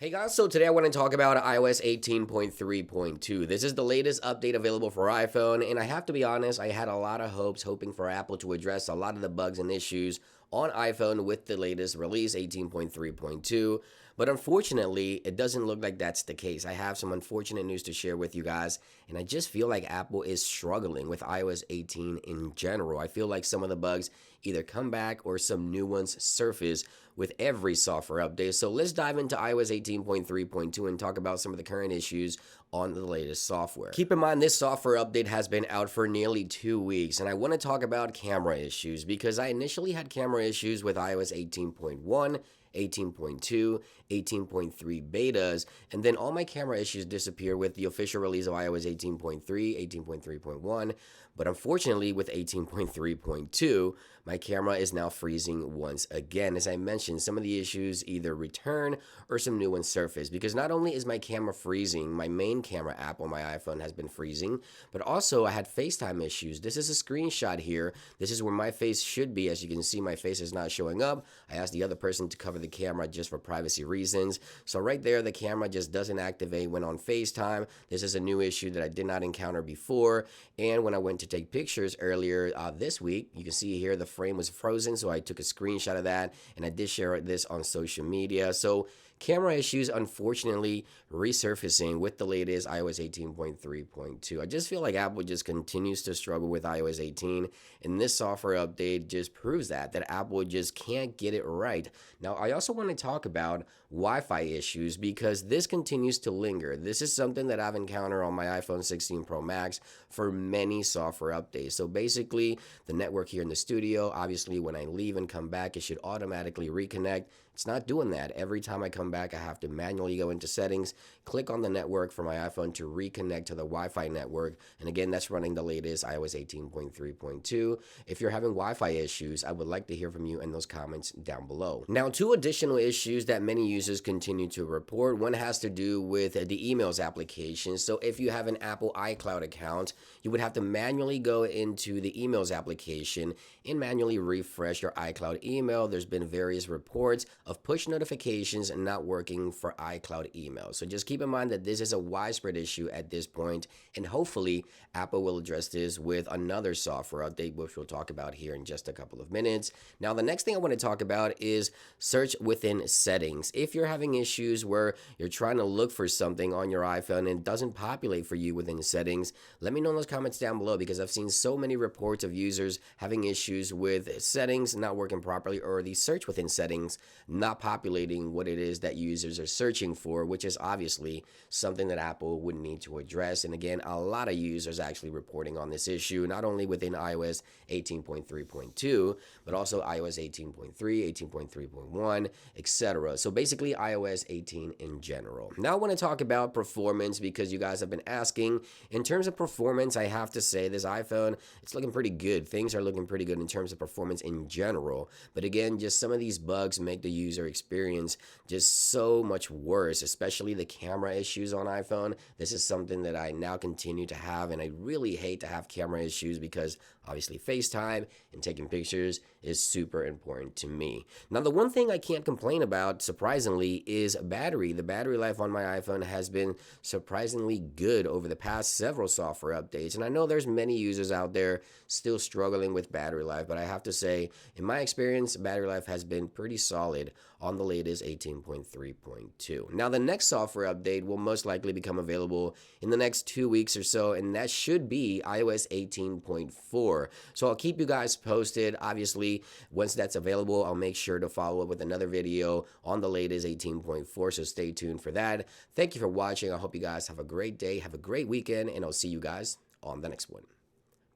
Hey guys, so today I want to talk about iOS 18.3.2. This is the latest update available for iPhone, and I have to be honest, I had a lot of hopes hoping for Apple to address a lot of the bugs and issues on iPhone with the latest release 18.3.2, but unfortunately, it doesn't look like that's the case. I have some unfortunate news to share with you guys, and I just feel like Apple is struggling with iOS 18 in general. I feel like some of the bugs either come back or some new ones surface with every software update. So let's dive into iOS 18.3.2 and talk about some of the current issues on the latest software. Keep in mind, this software update has been out for nearly 2 weeks, and I want to talk about camera issues because I initially had camera issues with iOS 18.1, 18.2, 18.3 betas, and then all my camera issues disappear with the official release of iOS 18.3, 18.3.1, but unfortunately with 18.3.2, my camera is now freezing once again. As I mentioned, some of the issues either return or some new ones surface because not only is my camera freezing, my main camera app on my iPhone has been freezing, but also I had FaceTime issues. This is a screenshot here. This is where my face should be. As you can see, my face is not showing up. I asked the other person to cover the camera just for privacy reasons. So right there, the camera just doesn't activate when on FaceTime. This is a new issue that I did not encounter before. And when I went to take pictures earlier this week, you can see here the frame was frozen. So I took a screenshot of that and I did share this on social media. So camera issues, unfortunately, resurfacing with the latest iOS 18.3.2. I just feel like Apple just continues to struggle with iOS 18, and this software update just proves that Apple just can't get it right. Now, I also want to talk about Wi-Fi issues because this continues to linger. This is something that I've encountered on my iPhone 16 Pro Max for many software updates. So basically, the network here in the studio, obviously, when I leave and come back, it should automatically reconnect. It's not doing that. Every time I come back, I have to manually go into settings, click on the network for my iPhone to reconnect to the Wi-Fi network. And again, that's running the latest iOS 18.3.2. If you're having Wi-Fi issues, I would like to hear from you in those comments down below. Now, two additional issues that many users continue to report. One has to do with the emails application. So if you have an Apple iCloud account, you would have to manually go into the emails application and manually refresh your iCloud email. There's been various reports of push notifications not working for iCloud email. So just keep in mind that this is a widespread issue at this point, and hopefully Apple will address this with another software update, which we'll talk about here in just a couple of minutes. Now, the next thing I want to talk about is search within settings. If you're having issues where you're trying to look for something on your iPhone and it doesn't populate for you within settings, let me know in those comments down below because I've seen so many reports of users having issues with settings not working properly or the search within settings not populating what it is that users are searching for, which is obviously something that Apple would need to address. And again, a lot of users actually reporting on this issue, not only within iOS 18.3.2, but also iOS 18.3, 18.3.1, etc. So basically iOS 18 in general. Now I want to talk about performance because you guys have been asking. In terms of performance, I have to say this iPhone, it's looking pretty good. Things are looking pretty good in terms of performance in general. But again, just some of these bugs make the user experience just so much worse, especially the camera issues on iPhone. This is something that I now continue to have, and I really hate to have camera issues because obviously FaceTime and taking pictures is super important to me. Now, the one thing I can't complain about, surprisingly, is battery. The battery life on my iPhone has been surprisingly good over the past several software updates, and I know there's many users out there still struggling with battery life, but I have to say, in my experience, battery life has been pretty solid on the latest 18.3.2. Now, the next software update will most likely become available in the next 2 weeks or so, and that should be iOS 18.4. So I'll keep you guys posted. Obviously, once that's available, I'll make sure to follow up with another video on the latest 18.4, so stay tuned for that. Thank you for watching. I hope you guys have a great day, have a great weekend, and I'll see you guys on the next one.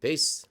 Peace.